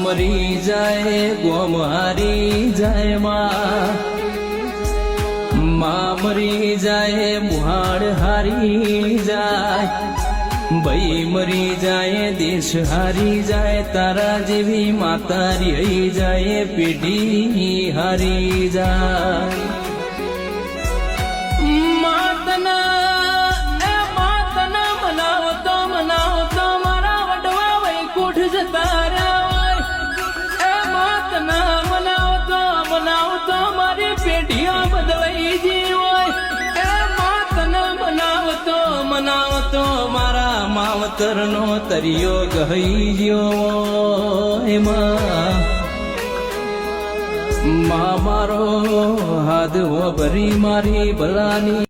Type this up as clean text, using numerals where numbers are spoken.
મરી જાય ગોમ હારી જાય માં મરી જાય મુહાડ હારી જાય ભાઈ મરી જાય દેશ હારી જાય તારા જેવી માતા રહી જાય પેઢી હારી જાય મારા માવતર નો તરિયો ગહી ગયો એમાં મારો હાથ ભરી મારી ભલાની